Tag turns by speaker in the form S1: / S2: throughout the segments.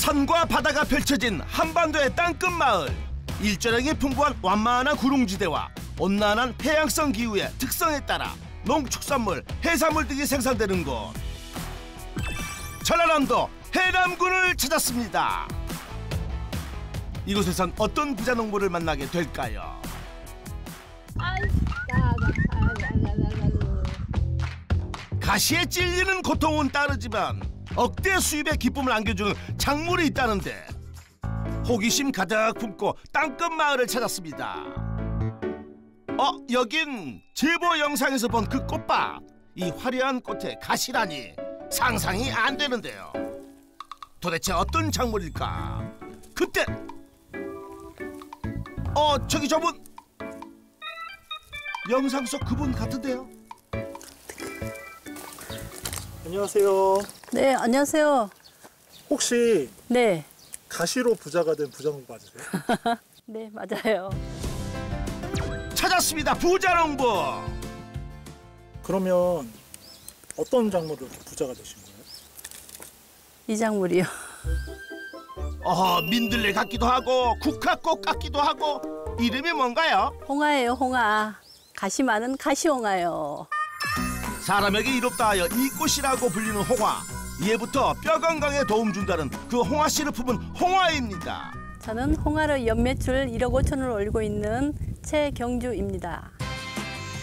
S1: 산과 바다가 펼쳐진 한반도의 땅끝 마을. 일조량이 풍부한 완만한 구릉지대와 온난한 해양성 기후의 특성에 따라 농축산물, 해산물 등이 생산되는 곳. 전라남도 해남군을 찾았습니다. 이곳에선 어떤 부자 농부를 만나게 될까요? 가시에 찔리는 고통은 따르지만 억대 수입의 기쁨을 안겨주는 작물이 있다는데 호기심 가득 품고 땅끝 마을을 찾았습니다. 여긴 제보 영상에서 본 그 꽃밭. 이 화려한 꽃에 가시라니 상상이 안 되는데요. 도대체 어떤 작물일까? 그때 저기 저분 영상 속 그분 같은데요.
S2: 안녕하세요.
S3: 네, 안녕하세요.
S2: 혹시
S3: 네.
S2: 가시로 부자가 된 부자농부 맞으세요?
S3: 네, 맞아요.
S1: 찾았습니다. 부자농부.
S2: 그러면 어떤 작물로 이렇게 부자가 되신 거예요?
S3: 이 작물이요.
S1: 민들레 같기도 하고 국화꽃 같기도 하고 이름이 뭔가요?
S3: 홍아예요, 홍아. 가시 많은 가시홍아요.
S1: 사람에게 이롭다 하여 이꽃이라고 불리는 홍화. 이해부터 뼈 건강에 도움 준다는 그 홍화씨를 품은 홍화입니다.
S3: 저는 홍아로 연매출 1억 5천을 올리고 있는 최경주입니다.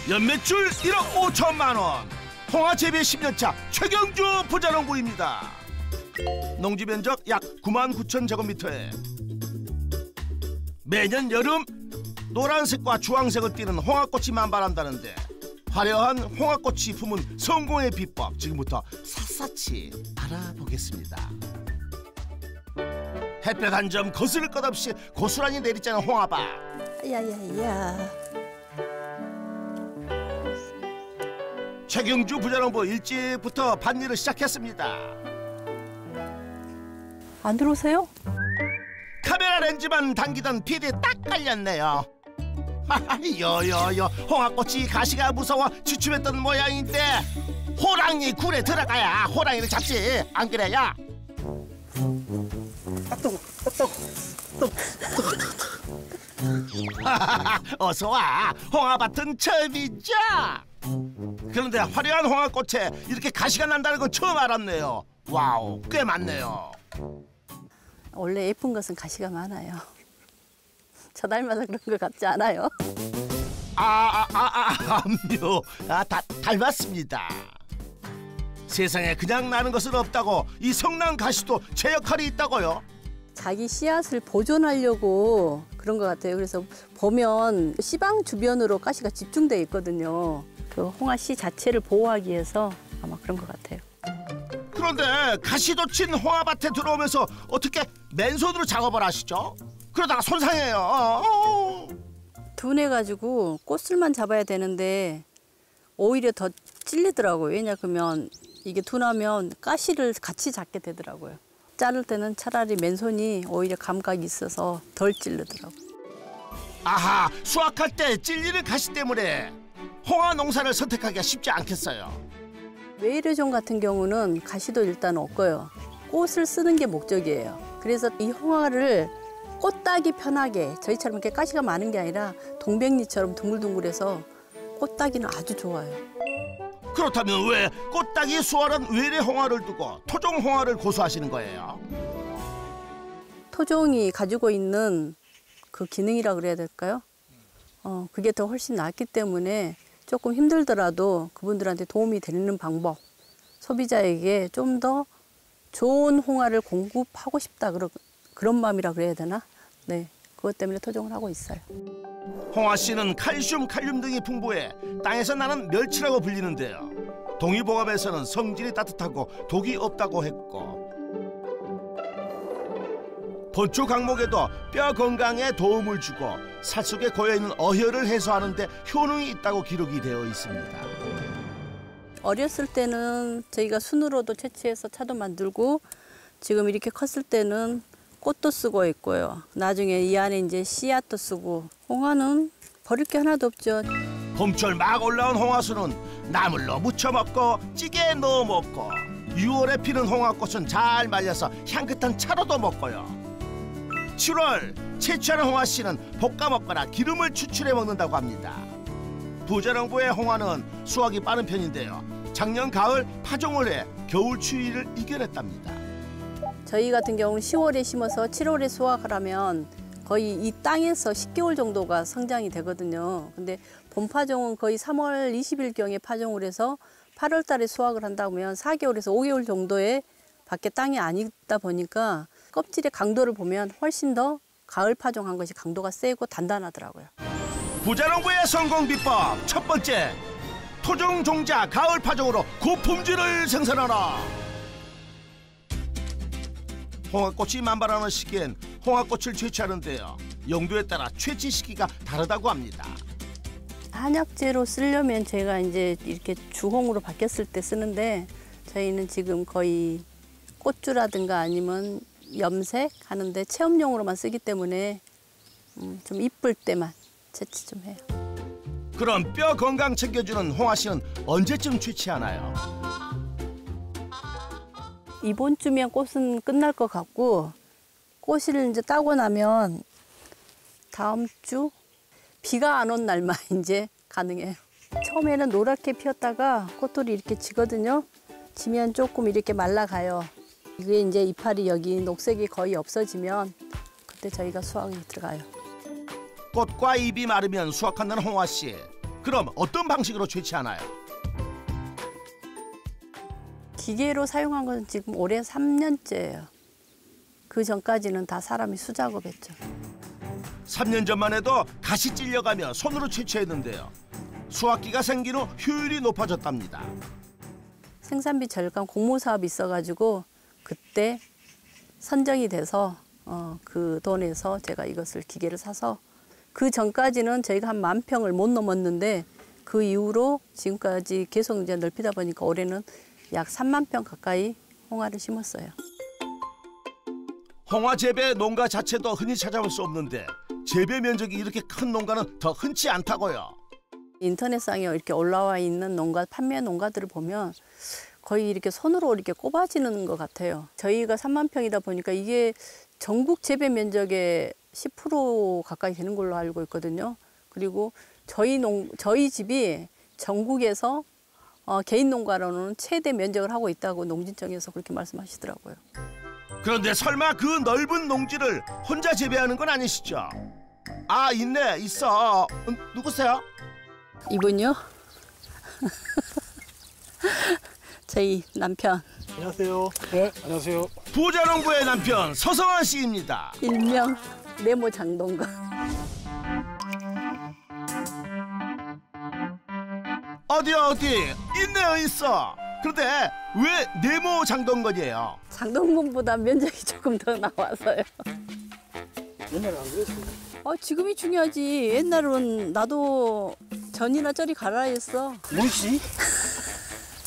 S1: 연매출 1억 5천만 원. 홍화 재배 10년차 최경주 부자농부입니다. 농지 면적 약 9만 9천 제곱미터에 매년 여름 노란색과 주황색을 띠는 홍화꽃이 만발한다는데 화려한 홍화꽃이 품은 성공의 비법 지금부터 샅샅이 알아보겠습니다. 햇볕 한 점 거스를 것 없이 고스란히 내리쬐는 홍화밭.
S3: 야야야.
S1: 최경주 부자농부 일찍부터 밭일을 시작했습니다.
S3: 안 들어오세요?
S1: 카메라 렌즈만 당기던 PD 딱 걸렸네요. 여여여 홍화꽃이 가시가 무서워 주춤했던 모양인데 호랑이 굴에 들어가야 호랑이를 잡지 안 그래요? 어서와. 홍화밭은 처음이죠? 그런데 화려한 홍화꽃에 이렇게 가시가 난다는 건 처음 알았네요. 와우, 꽤 많네요.
S3: 원래 예쁜 것은 가시가 많아요. 저 닮아서 그런 것 같지 않아요?
S1: 아니요. 닮았습니다. 세상에 그냥 나는 것은 없다고 이 성난 가시도 제 역할이 있다고요?
S3: 자기 씨앗을 보존하려고 그런 것 같아요. 그래서 보면 씨방 주변으로 가시가 집중돼 있거든요. 그 홍화 씨 자체를 보호하기 위해서 아마 그런 것 같아요.
S1: 그런데 가시도 친 홍화밭에 들어오면서 어떻게 맨손으로 작업을 하시죠? 그러다가 손상해요.
S3: 둔해가지고 꽃술만 잡아야 되는데 오히려 더 찔리더라고요. 왜냐하면 이게 둔하면 가시를 같이 잡게 되더라고요. 자를 때는 차라리 맨손이 오히려 감각이 있어서 덜 찔리더라고요.
S1: 아하, 수확할 때 찔리는 가시 때문에 홍화 농사를 선택하기가 쉽지 않겠어요.
S3: 외래종 같은 경우는 가시도 일단 없고요. 꽃을 쓰는 게 목적이에요. 그래서 이 홍화를 꽃 따기 편하게 저희처럼 이렇게 가시가 많은 게 아니라 동백잎처럼 둥글둥글해서 꽃 따기는 아주 좋아요.
S1: 그렇다면 왜 꽃 따기 수월한 외래 홍화를 두고 토종 홍화를 고수하시는 거예요?
S3: 토종이 가지고 있는 그 기능이라 그래야 될까요? 그게 더 훨씬 낫기 때문에 조금 힘들더라도 그분들한테 도움이 되는 방법, 소비자에게 좀 더 좋은 홍화를 공급하고 싶다 그런 마음이라 그래야 되나? 네, 그것 때문에 토종을 하고 있어요.
S1: 홍화씨는 칼슘, 칼륨 등이 풍부해 땅에서 나는 멸치라고 불리는데요. 동의보감에서는 성질이 따뜻하고 독이 없다고 했고 본초 강목에도 뼈 건강에 도움을 주고 살 속에 고여있는 어혈을 해소하는 데 효능이 있다고 기록이 되어 있습니다.
S3: 어렸을 때는 저희가 순으로도 채취해서 차도 만들고 지금 이렇게 컸을 때는 꽃도 쓰고 있고요. 나중에 이 안에 이제 씨앗도 쓰고 홍화는 버릴 게 하나도 없죠.
S1: 봄철 막 올라온 홍화수는 나물로 무쳐 먹고 찌개에 넣어 먹고 6월에 피는 홍화꽃은 잘 말려서 향긋한 차로도 먹고요. 7월 채취하는 홍화씨는 볶아 먹거나 기름을 추출해 먹는다고 합니다. 부자농부의 홍화는 수확이 빠른 편인데요. 작년 가을 파종을 해 겨울 추위를 이겨냈답니다.
S3: 저희 같은 경우는 10월에 심어서 7월에 수확을 하면 거의 이 땅에서 10개월 정도가 성장이 되거든요. 근데 봄 파종은 거의 3월 20일경에 파종을 해서 8월 달에 수확을 한다면 4개월에서 5개월 정도의 밖에 땅이 안 있다 보니까 껍질의 강도를 보면 훨씬 더 가을 파종한 것이 강도가 세고 단단하더라고요.
S1: 부자농부의 성공 비법 첫 번째, 토종 종자 가을 파종으로 고품질을 생산하라. 홍화꽃이 만발하는 시기엔 홍화꽃을 채취하는데요. 용도에 따라 채취 시기가 다르다고 합니다.
S3: 한약재로 쓰려면 제가 이제 이렇게 주홍으로 바뀌었을 때 쓰는데 저희는 지금 거의 꽃주라든가 아니면 염색 하는데 체험용으로만 쓰기 때문에 좀 이쁠 때만 채취 좀 해요.
S1: 그럼 뼈 건강 챙겨주는 홍화씨는 언제쯤 채취하나요?
S3: 이번 주면 꽃은 끝날 것 같고 꽃을 이제 따고 나면 다음 주 비가 안 온 날만 이제 가능해요. 처음에는 노랗게 피었다가 꽃돌이 이렇게 지거든요. 지면 조금 이렇게 말라가요. 이게 이제 이파리 여기 녹색이 거의 없어지면 그때 저희가 수확이 들어가요.
S1: 꽃과 잎이 마르면 수확한다는 홍화씨. 그럼 어떤 방식으로 채취하나요?
S3: 기계로 사용한 건 지금 올해 3년째예요. 그 전까지는 다 사람이 수작업했죠.
S1: 3년 전만 해도 가시 찔려가며 손으로 채취했는데요. 수확기가 생긴 후 효율이 높아졌답니다.
S3: 생산비 절감 공모 사업이 있어가지고 그때 선정이 돼서 그 돈에서 제가 이것을 기계를 사서 그 전까지는 저희가 한 10,000평을 못 넘었는데 그 이후로 지금까지 계속 이제 넓히다 보니까 올해는 약 30,000평 가까이 홍화를 심었어요.
S1: 홍화 재배 농가 자체도 흔히 찾아볼 수 없는데 재배 면적이 이렇게 큰 농가는 더 흔치 않다고요.
S3: 인터넷상에 이렇게 올라와 있는 농가 판매 농가들을 보면 거의 이렇게 손으로 이렇게 꼽아지는 것 같아요. 저희가 30,000평이다 보니까 이게 전국 재배 면적의 10% 가까이 되는 걸로 알고 있거든요. 그리고 저희 집이 전국에서 개인 농가로는 최대 면적을 하고 있다고 농진청에서 그렇게 말씀하시더라고요.
S1: 그런데 설마 그 넓은 농지를 혼자 재배하는 건 아니시죠? 아, 있어. 누구세요?
S3: 이분요? 저희 남편.
S2: 안녕하세요.
S4: 네, 안녕하세요.
S1: 부자농부의 남편 서성환 씨입니다.
S3: 일명 네모 장동건.
S1: 어디 있어. 그런데 왜 네모 장동건이에요?
S3: 장동건보다 면적이 조금 더 나와서요.
S4: 옛날에 안 그랬어요.
S3: 지금이 중요하지. 옛날은 나도 전이나 저리 가라 했어.
S4: 뭐지?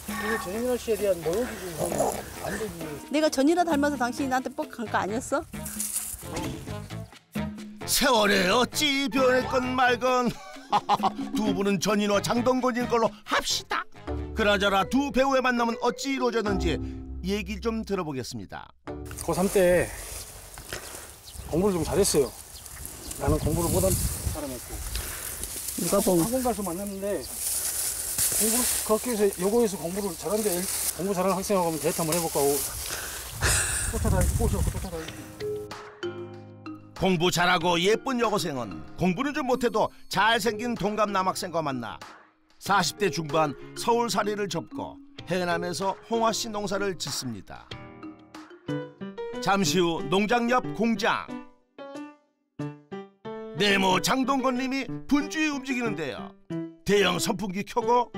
S4: 이거 전인아 씨에 대한 모욕이 좀 안 되지.
S3: 내가 전이나 닮아서 당신이 나한테 뻑한 거 아니었어?
S1: 세월에 어찌 변했건 말건 두 분은 전인호 장동건인 걸로 합시다. 그나저나 두 배우의 만남은 어찌 이루어졌는지 얘기 좀 들어보겠습니다.
S4: 고3 때 공부를 좀 잘했어요. 나는 공부를 못한 사람이었고.
S3: 누가 보면.
S4: 학원 가서 만났는데 그 학교에서 여고에서 공부를 잘하는데 공부 잘하는 학생하고 하면 데이트 한번 해볼까 하고 쫓아다니고.
S1: 공부 잘하고 예쁜 여고생은 공부는 좀 못해도 잘생긴 동갑 남학생과 만나 40대 중반 서울살이를 접고 해남에서 홍화씨 농사를 짓습니다. 잠시 후 농장 옆 공장. 네모 장동건님이 분주히 움직이는데요. 대형 선풍기 켜고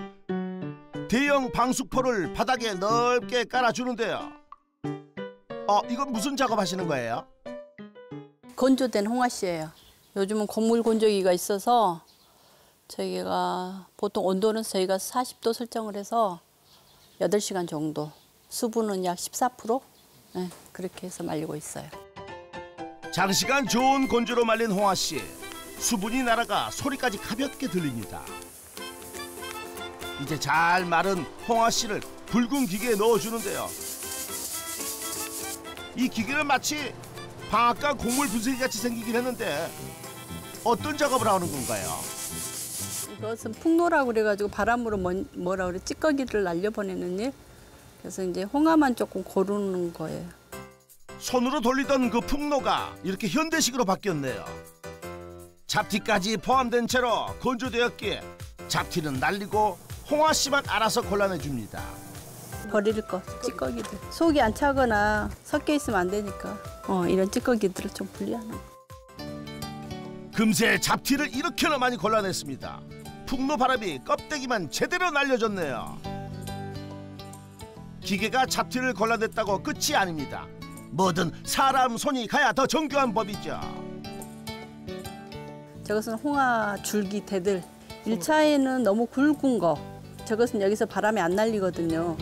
S1: 대형 방수포를 바닥에 넓게 깔아주는데요. 이건 무슨 작업하시는 거예요?
S3: 건조된 홍화씨예요. 요즘은 곡물 건조기가 있어서 저희가 보통 온도는 저희가 40도 설정을 해서 8시간 정도, 수분은 약 14%? 네, 그렇게 해서 말리고 있어요.
S1: 장시간 좋은 건조로 말린 홍화씨. 수분이 날아가 소리까지 가볍게 들립니다. 이제 잘 마른 홍화씨를 붉은 기계에 넣어주는데요. 이 기계는 마치 방앗간 곡물 분쇄기 같이 생기긴 했는데 어떤 작업을 하는 건가요?
S3: 이것은 풍노라고 그래가지고 바람으로 뭐라 그래 찌꺼기를 날려보내는 일. 그래서 이제 홍화만 조금 고르는 거예요.
S1: 손으로 돌리던 그 풍로가 이렇게 현대식으로 바뀌었네요. 잡티까지 포함된 채로 건조되었기에 잡티는 날리고 홍화씨만 알아서 골라내줍니다.
S3: 버릴 거 찌꺼기들. 속이 안 차거나 섞여 있으면 안 되니까 이런 찌꺼기들을 좀 분리하는 거.
S1: 금세 잡티를 이렇게나 많이 골라냈습니다. 풍로 바람이 껍데기만 제대로 날려줬네요. 기계가 잡티를 골라냈다고 끝이 아닙니다. 뭐든 사람 손이 가야 더 정교한 법이죠.
S3: 저것은 홍화 줄기 대들. 1차에는 너무 굵은 거. 저것은 여기서 바람에 안 날리거든요.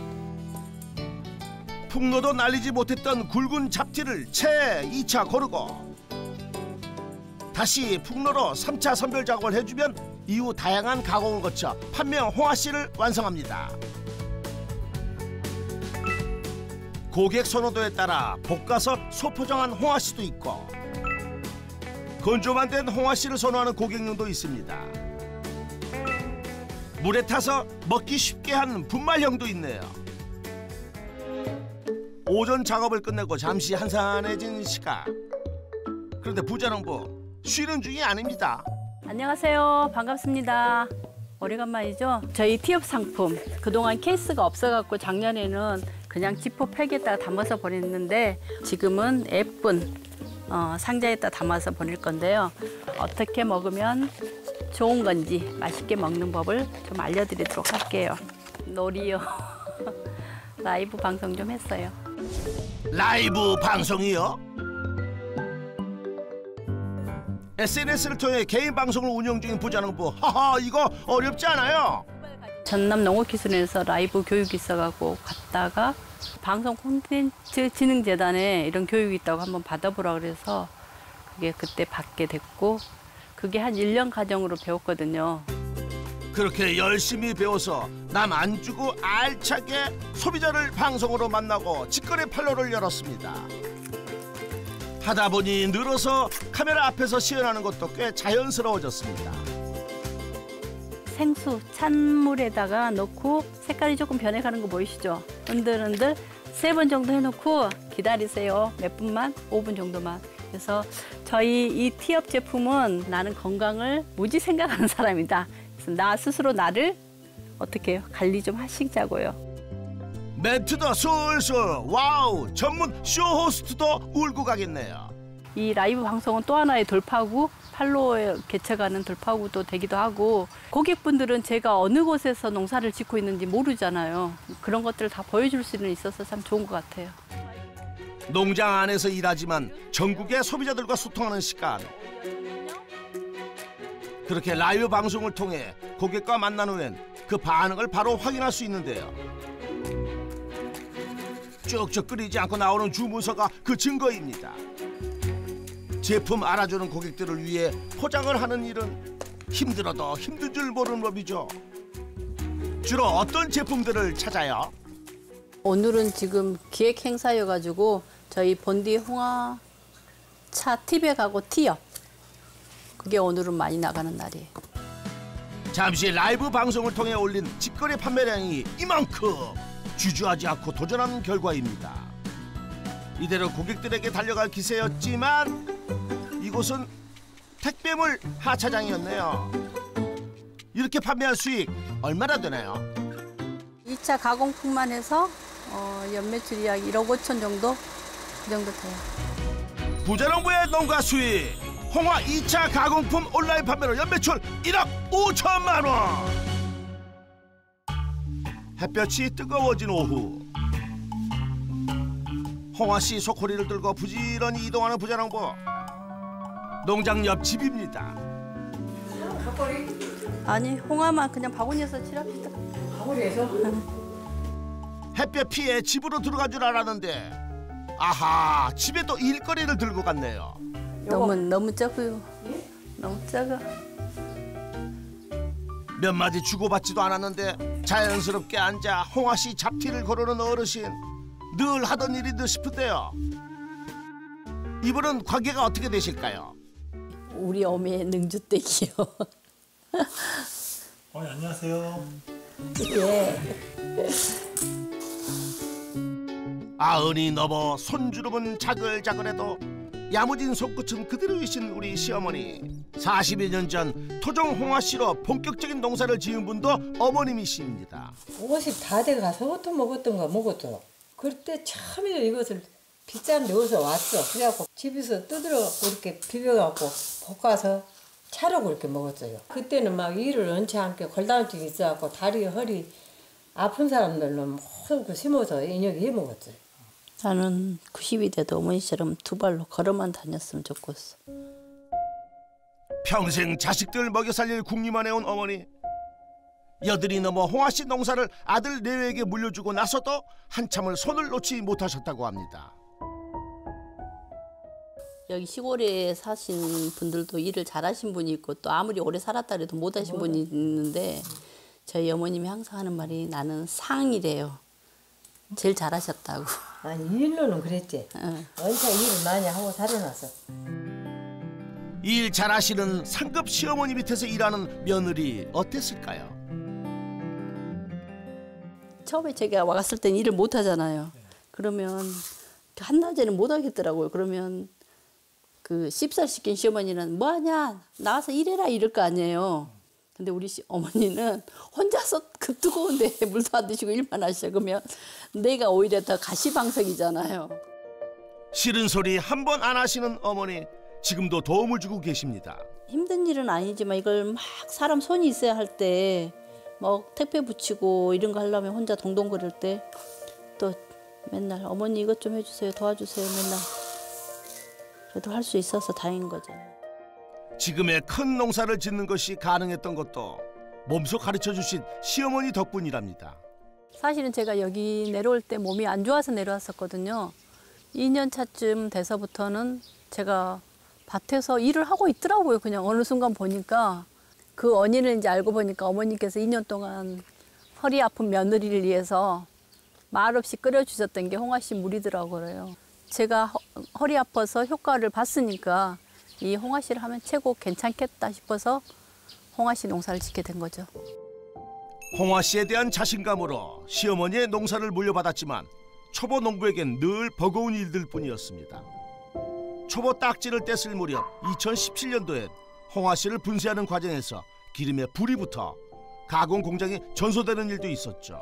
S1: 풍로도 날리지 못했던 굵은 잡티를 채 2차 고르고 다시 풍로로 3차 선별 작업을 해주면 이후 다양한 가공을 거쳐 판매용 홍화씨를 완성합니다. 고객 선호도에 따라 볶아서 소포장한 홍화씨도 있고 건조만 된 홍화씨를 선호하는 고객님도 있습니다. 물에 타서 먹기 쉽게 한 분말형도 있네요. 오전 작업을 끝내고 잠시 한산해진 시각. 그런데 부자농부 쉬는 중이 아닙니다.
S3: 안녕하세요. 반갑습니다. 오래간만이죠? 저희 티업 상품. 그동안 케이스가 없어갖고 작년에는 그냥 지퍼 팩에다가 담아서 보냈는데 지금은 예쁜 상자에다 담아서 보낼 건데요. 어떻게 먹으면 좋은 건지 맛있게 먹는 법을 좀 알려드리도록 할게요. 놀이요. 라이브 방송 좀 했어요.
S1: 라이브 방송이요? SNS를 통해 개인 방송을 운영 중인 부자농부. 하하, 이거 어렵지 않아요?
S3: 전남 농업기술원에서 라이브 교육이 있어갖고 갔다가 방송 콘텐츠 진흥재단에 이런 교육이 있다고 한번 받아보라 그래서 그게 그때 받게 됐고 그게 한 1년 과정으로 배웠거든요.
S1: 그렇게 열심히 배워서 남 안 주고 알차게 소비자를 방송으로 만나고 직거래 판로를 열었습니다. 하다 보니 늘어서 카메라 앞에서 시연하는 것도 꽤 자연스러워졌습니다.
S3: 생수 찬물에다가 넣고 색깔이 조금 변해가는 거 보이시죠? 흔들흔들 3번 정도 해놓고 기다리세요. 몇 분만? 5분 정도만. 그래서 저희 이 티업 제품은 나는 건강을 무지 생각하는 사람이다. 그래서 나 스스로 나를 어떻게 해요? 관리 좀 하시자고요.
S1: 멘트도 술술. 와우, 전문 쇼 호스트도 울고 가겠네요.
S3: 이 라이브 방송은 또 하나의 돌파구, 팔로워에 개척하는 돌파구도 되기도 하고 고객분들은 제가 어느 곳에서 농사를 짓고 있는지 모르잖아요. 그런 것들을 다 보여줄 수는 있어서 참 좋은 것 같아요.
S1: 농장 안에서 일하지만 전국의 소비자들과 소통하는 시간. 그렇게 라이브 방송을 통해 고객과 만난 후엔 그 반응을 바로 확인할 수 있는데요. 쭉쭉 끓이지 않고 나오는 주문서가 그 증거입니다. 제품 알아주는 고객들을 위해 포장을 하는 일은 힘들어도 힘든 줄 모르는 법이죠. 주로 어떤 제품들을 찾아요?
S3: 오늘은 지금 기획 행사여가지고 저희 본디 홍화차 티백하고 티업 그게 오늘은 많이 나가는 날이에요.
S1: 잠시 라이브 방송을 통해 올린 직거래 판매량이 이만큼 주저하지 않고 도전한 결과입니다. 이대로 고객들에게 달려갈 기세였지만 이곳은 택배물 하차장이었네요. 이렇게 판매할 수익 얼마나 되나요?
S3: 2차 가공품만 해서 연매출이 약 1억 5천 정도? 그 정도 돼요.
S1: 부자농부의 농가 수익. 홍화 2차 가공품 온라인 판매로 연매출 1억 5천만 원. 햇볕이 뜨거워진 오후. 홍화씨 소쿠리를 들고 부지런히 이동하는 부자농부. 농장 옆집입니다.
S3: 아니 홍화만 그냥 바구니에서 칠합시다.
S4: 바구니에서?
S1: 햇볕 피해 집으로 들어간 줄 알았는데 아하, 집에 또 일거리를 들고 갔네요.
S3: 너무 작고요. 너무 작아.
S1: 몇 마디 주고받지도 않았는데 자연스럽게 앉아 홍화씨 잡티를 고르는 어르신. 늘 하던 일인 듯 싶은데요. 이분은 관계가 어떻게 되실까요?
S3: 우리 어미의 능주댁이요.
S2: 안녕하세요.
S3: 예.
S1: 아흔이 넘어 손주름은 자글자글해도 야무진 손끝은 그대로이신 우리 시어머니. 40여 년 전 토종 홍화 씨로 본격적인 농사를 지은 분도 어머님이십니다.
S5: 50 다 돼가서부터 먹었던 거 먹었죠. 그때 처음에 이것을 빗잔 넣어서 왔어. 그래갖고 집에서 뜯으러 이렇게 비벼갖고 볶아서 차로 그렇게 먹었어요. 그때는 막 일을 원치 않게 골다공증이 있어갖고 다리, 허리 아픈 사람들은 모두 그 심어서 인혁이 해 먹었어요.
S3: 나는 90이 돼도 어머니처럼 두 발로 걸어만 다녔으면 좋겠어.
S1: 평생 자식들 먹여 살릴 궁리만 해온 어머니. 여든이 넘어 홍화 씨 농사를 아들 내외에게 물려주고 나서도 한참을 손을 놓지 못하셨다고 합니다.
S3: 여기 시골에 사신 분들도 일을 잘하신 분이 있고 또 아무리 오래 살았다 해도 못하신 분이 있는데 저희 어머님이 항상 하는 말이 나는 상이래요. 제일 잘하셨다고.
S5: 아니 일로는 그랬지. 언제 일을 많이 하고 살아났어.
S1: 일 잘하시는 상급 시어머니 밑에서 일하는 며느리 어땠을까요?
S3: 처음에 제가 왔을 땐 일을 못 하잖아요. 그러면 한낮에는 못 하겠더라고요. 그러면 그 씹살 시킨 시어머니는 뭐하냐 나와서 일해라 이럴 거 아니에요. 근데 우리 어머니는 혼자서 그 뜨거운데 물도 안 드시고 일만 하시죠. 그러면 내가 오히려 더 가시방석이잖아요.
S1: 싫은 소리 한 번 안 하시는 어머니. 지금도 도움을 주고 계십니다.
S3: 힘든 일은 아니지만 이걸 막 사람 손이 있어야 할 때 뭐 택배 붙이고 이런 거 하려면 혼자 동동거릴 때 또 맨날 어머니 이것 좀 해주세요 도와주세요 맨날 그래도 할 수 있어서 다행인 거죠.
S1: 지금의 큰 농사를 짓는 것이 가능했던 것도 몸소 가르쳐 주신 시어머니 덕분이랍니다.
S3: 사실은 제가 여기 내려올 때 몸이 안 좋아서 내려왔었거든요. 2년 차쯤 돼서부터는 제가 밭에서 일을 하고 있더라고요. 그냥 어느 순간 보니까 그 원인을 이제 알고 보니까 어머니께서 2년 동안 허리 아픈 며느리를 위해서 말없이 끓여주셨던 게 홍화 씨 물이더라고요. 제가 허리 아파서 효과를 봤으니까 이 홍화 씨를 하면 최고 괜찮겠다 싶어서 홍화 씨 농사를 짓게 된 거죠.
S1: 홍화 씨에 대한 자신감으로 시어머니의 농사를 물려받았지만 초보 농부에겐 늘 버거운 일들 뿐이었습니다. 초보 딱지를 뗐을 무렵 2017년도엔 홍화 씨를 분쇄하는 과정에서 기름에 불이 붙어 가공 공장이 전소되는 일도 있었죠.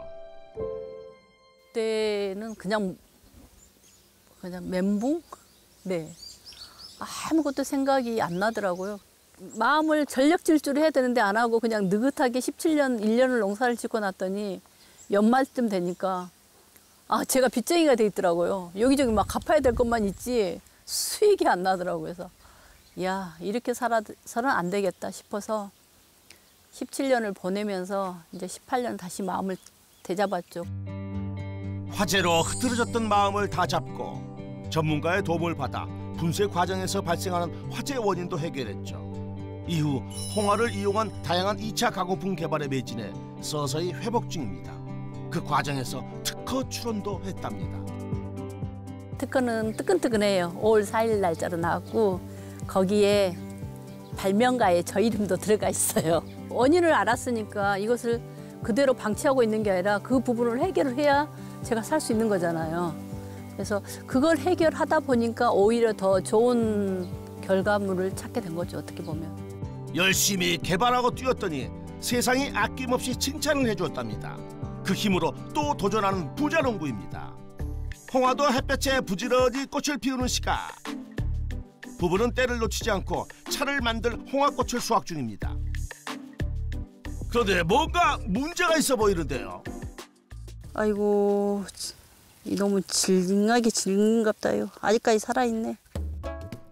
S3: 그때는 그냥 멘붕? 네. 아무것도 생각이 안 나더라고요. 마음을 전력 질주를 해야 되는데 안 하고 그냥 느긋하게 17년, 1년을 농사를 짓고 났더니 연말쯤 되니까 제가 빚쟁이가 돼 있더라고요. 여기저기 막 갚아야 될 것만 있지 수익이 안 나더라고요. 그래서 야 이렇게 살아서는 안 되겠다 싶어서 17년을 보내면서 이제 18년 다시 마음을 되잡았죠.
S1: 화재로 흐트러졌던 마음을 다잡고 전문가의 도움을 받아 분쇄 과정에서 발생하는 화재 원인도 해결했죠. 이후 홍화를 이용한 다양한 2차 가공품 개발에 매진해 서서히 회복 중입니다. 그 과정에서 특허 출원도 했답니다.
S3: 특허는 뜨끈뜨끈해요. 5월 4일 날짜로 나왔고 거기에 발명가에 저 이름도 들어가 있어요. 원인을 알았으니까 이것을 그대로 방치하고 있는 게 아니라 그 부분을 해결을 해야 제가 살 수 있는 거잖아요. 그래서 그걸 해결하다 보니까 오히려 더 좋은 결과물을 찾게 된 거죠. 어떻게 보면.
S1: 열심히 개발하고 뛰었더니 세상이 아낌없이 칭찬을 해주었답니다. 그 힘으로 또 도전하는 부자 농부입니다. 홍화도 햇볕에 부지런히 꽃을 피우는 시각. 부부는 때를 놓치지 않고 차를 만들 홍화꽃을 수확 중입니다. 그런데 뭔가 문제가 있어 보이는데요.
S3: 아이고 너무 징하게 징갑다요. 아직까지 살아있네.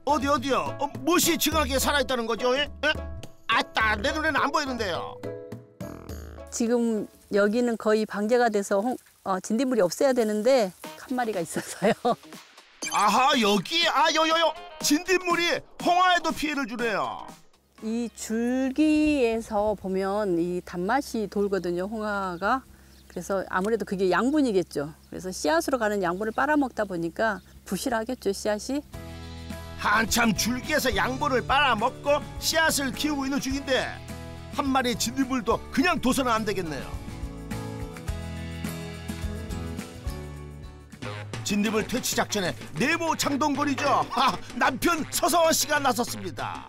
S1: 어디요? 무엇이 징하게 살아있다는 거죠? 예? 아따 내 눈에는 안 보이는데요.
S3: 지금 여기는 거의 방제가 돼서 진딧물이 없어야 되는데 한 마리가 있어서요.
S1: 아하 여기 요요요 진딧물이 홍화에도 피해를 주네요.
S3: 이 줄기에서 보면 이 단맛이 돌거든요, 홍화가. 그래서 아무래도 그게 양분이겠죠. 그래서 씨앗으로 가는 양분을 빨아먹다 보니까 부실하겠죠, 씨앗이.
S1: 한참 줄기에서 양분을 빨아먹고 씨앗을 키우고 있는 중인데 한 마리 진딧물도 그냥 둬서는 안 되겠네요. 진딧물 퇴치 작전에 내모 창동거리죠. 남편 서성원 씨가 나섰습니다.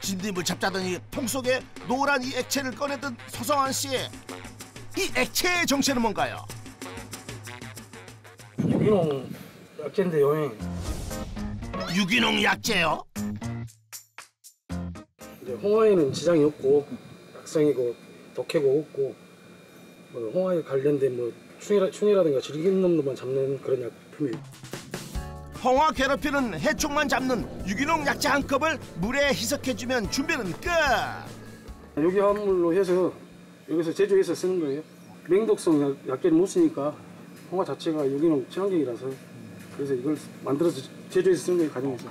S1: 진딧물 잡자더니 통 속에 노란 이 액체를 꺼내던 서성원 씨. 이 액체의 정체는 뭔가요?
S4: 유기농 약재인데요.
S1: 유기농 약재요?
S4: 이제 홍화에는 지장이 없고 약성이고 독해고 없고 뭐 홍화에 관련된 뭐 충이라든가 질긴 놈들만 잡는 그런 약품이에요.
S1: 홍화 괴롭히는 해충만 잡는 유기농 약재 한 컵을 물에 희석해주면 준비는 끝.
S4: 여기 화합물로 해서 여기서 제조해서 쓰는 거예요. 맹독성 약재를 못 쓰니까 홍화 자체가 유기농 친환경이라서 그래서 이걸 만들어서 제조해서 쓰는 게 가능해서.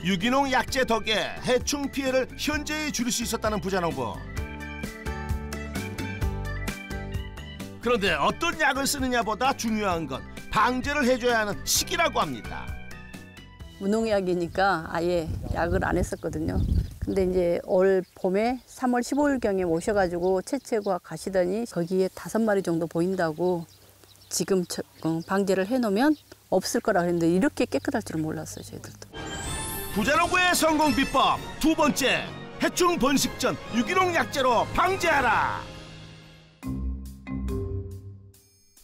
S1: 유기농 약재 덕에 해충 피해를 현저히 줄일 수 있었다는 부자농부. 그런데 어떤 약을 쓰느냐보다 중요한 건 방제를 해줘야 하는 시기라고 합니다.
S3: 무농약이니까 아예 약을 안 했었거든요. 근데 이제 올 봄에 3월 15일경에 오셔가지고 채채구와 가시더니 거기에 5마리 정도 보인다고 지금 방제를 해놓으면 없을 거라 그랬는데 이렇게 깨끗할 줄은 몰랐어요, 저희들도.
S1: 부자농부의 성공 비법 두 번째, 해충 번식 전 유기농 약재로 방제하라.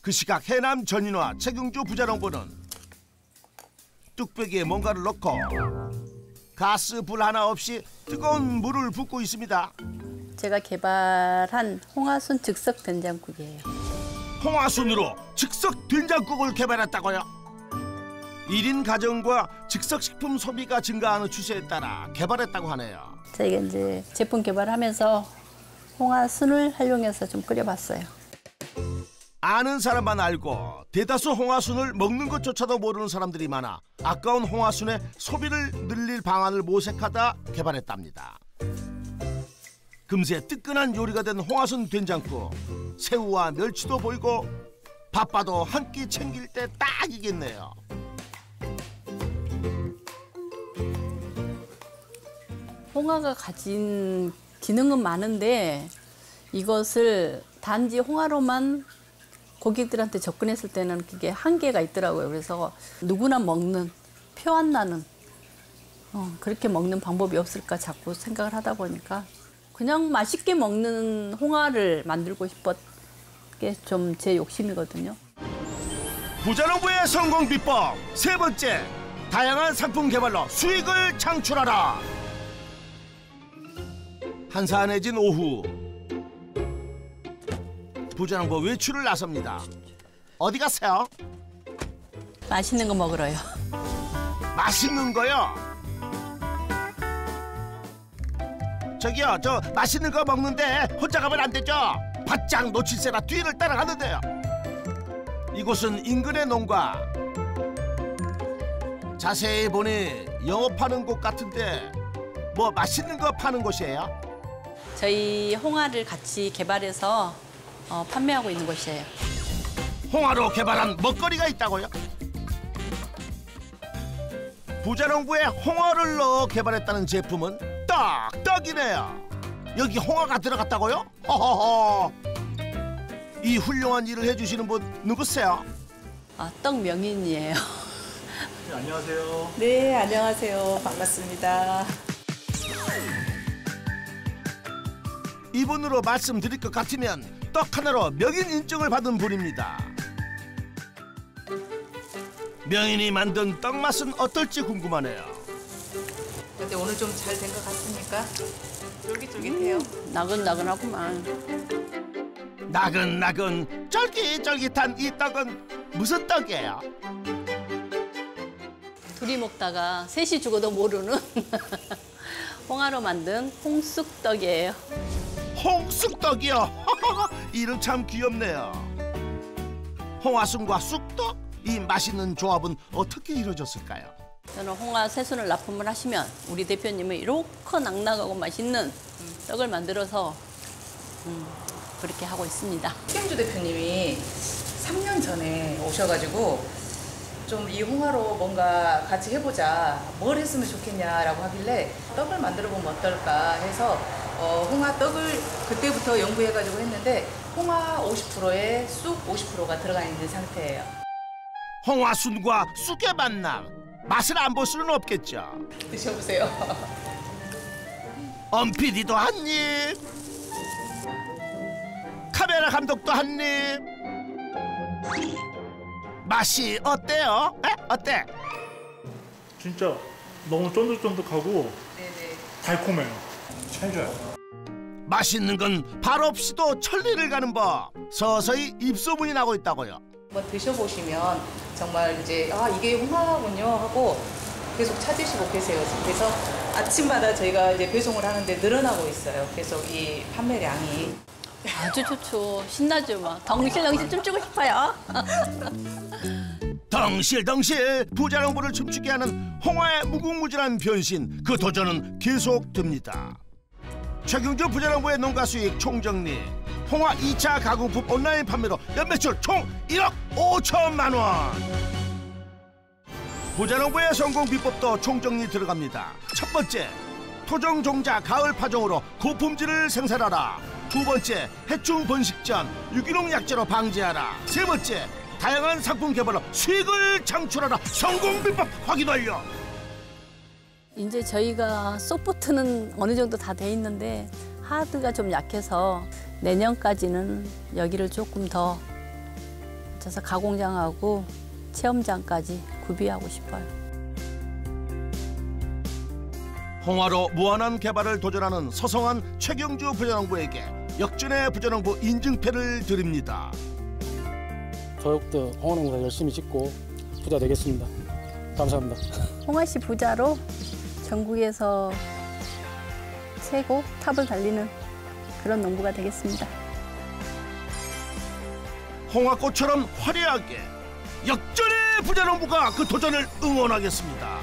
S1: 그 시각 해남 전인화 최경주 부자농부는 뚝배기에 뭔가를 넣고 가스 불 하나 없이 뜨거운 물을 붓고 있습니다.
S3: 제가 개발한 홍화순 즉석 된장국이에요.
S1: 홍화순으로 즉석 된장국을 개발했다고요? 1인 가정과 즉석 식품 소비가 증가하는 추세에 따라 개발했다고 하네요.
S3: 저희가 이제 제품 개발하면서 홍화순을 활용해서 좀 끓여봤어요.
S1: 아는 사람만 알고 대다수 홍화순을 먹는 것조차도 모르는 사람들이 많아 아까운 홍화순의 소비를 늘릴 방안을 모색하다 개발했답니다. 금세 뜨끈한 요리가 된 홍화순 된장국. 새우와 멸치도 보이고 바빠도 한 끼 챙길 때 딱이겠네요.
S3: 홍화가 가진 기능은 많은데 이것을 단지 홍화로만 고객들한테 접근했을 때는 그게 한계가 있더라고요. 그래서 누구나 먹는, 표 안 나는 그렇게 먹는 방법이 없을까 자꾸 생각을 하다 보니까 그냥 맛있게 먹는 홍화를 만들고 싶었 게 좀 제 욕심이거든요.
S1: 부자농부의 성공 비법 세 번째, 다양한 상품 개발로 수익을 창출하라. 한산해진 오후, 부자농부 외출을 나섭니다. 어디 가세요?
S3: 맛있는 거 먹으러요.
S1: 맛있는 거요? 저기요, 저 맛있는 거 먹는데 혼자 가면 안 되죠? 바짝 놓칠세라 뒤를 따라가는데요. 이곳은 인근의 농가. 자세히 보니 영업하는 곳 같은데 뭐 맛있는 거 파는 곳이에요?
S3: 저희 홍화를 같이 개발해서 판매하고 있는 곳이에요.
S1: 홍화로 개발한 먹거리가 있다고요? 부자농부의 홍화를 넣어 개발했다는 제품은 떡이네요. 여기 홍화가 들어갔다고요? 허허허. 이 훌륭한 일을 해주시는 분 누구세요?
S3: 떡 명인이에요.
S2: 네, 안녕하세요.
S6: 네, 안녕하세요. 반갑습니다.
S1: 이분으로 말씀드릴 것 같으면 떡 하나로 명인 인증을 받은 분입니다. 명인이 만든 떡 맛은 어떨지 궁금하네요.
S6: 근데 오늘 좀 잘 된 것 같습니까? 쫄깃쫄깃해요.
S3: 나근나근하구만.
S1: 나근나근 쫄깃쫄깃한 이 떡은 무슨 떡이에요?
S3: 둘이 먹다가 셋이 죽어도 모르는 홍화로 만든 홍쑥떡이에요.
S1: 홍쑥떡이요? 이름 참 귀엽네요. 홍화순과 쑥떡? 이 맛있는 조합은 어떻게 이루어졌을까요?
S3: 저는 홍화 새순을 납품을 하시면 우리 대표님은 이렇게 낭낭하고 맛있는 떡을 만들어서 그렇게 하고 있습니다.
S6: 최경주 대표님이 3년 전에 오셔가지고 좀 이 홍화로 뭔가 같이 해보자. 뭘 했으면 좋겠냐라고 하길래 떡을 만들어 보면 어떨까 해서 홍화 떡을 그때부터 연구해가지고 했는데 홍화 50%에 쑥 50%가 들어가 있는 상태예요.
S1: 홍화순과 쑥의 만남. 맛을 안 볼 수는 없겠죠.
S6: 드셔보세요.
S1: 엄PD도 한 입. 카메라 감독도 한 입. 맛이 어때요? 어때?
S2: 진짜 너무 쫀득쫀득하고
S6: 네네.
S2: 달콤해요. 찰져요.
S1: 맛있는 건 발 없이도 천리를 가는 법. 서서히 입소문이 나고 있다고요.
S6: 한번 드셔보시면 정말 이제 이게 홍화군요 하고 계속 찾으시고 계세요. 그래서 아침마다 저희가 이제 배송을 하는데 늘어나고 있어요. 계속 이 판매량이.
S3: 아주 좋죠. 신나죠, 막. 덩실덩실 춤추고 싶어요.
S1: 덩실덩실 부자농부를 춤추게 하는 홍화의 무궁무진한 변신. 그 도전은 계속됩니다. 최경주 부자농부의 농가 수익 총정리. 홍화 2차 가공품 온라인 판매로 연매출 총 1억 5천만 원. 부자농부의 성공 비법도 총정리 들어갑니다. 첫 번째, 토종 종자 가을 파종으로 고품질을 생산하라. 두 번째, 해충 번식 전 유기농 약재로 방지하라. 세 번째, 다양한 상품 개발로 수익을 창출하라. 성공 비법 확인 완료.
S3: 이제 저희가 소프트는 어느 정도 다 돼 있는데 하드가 좀 약해서 내년까지는 여기를 조금 더 붙여서 가공장하고 체험장까지 구비하고 싶어요.
S1: 홍화로 무한한 개발을 도전하는 서성한 최경주 부자농부에게 역전의 부자농부 인증패를 드립니다.
S4: 더욱더 홍화농사 열심히 짓고 부자 되겠습니다. 감사합니다.
S3: 홍화씨 부자로 전국에서 최고 탑을 달리는 그런 농부가 되겠습니다.
S1: 홍화꽃처럼 화려하게 역전의 부자농부가 그 도전을 응원하겠습니다.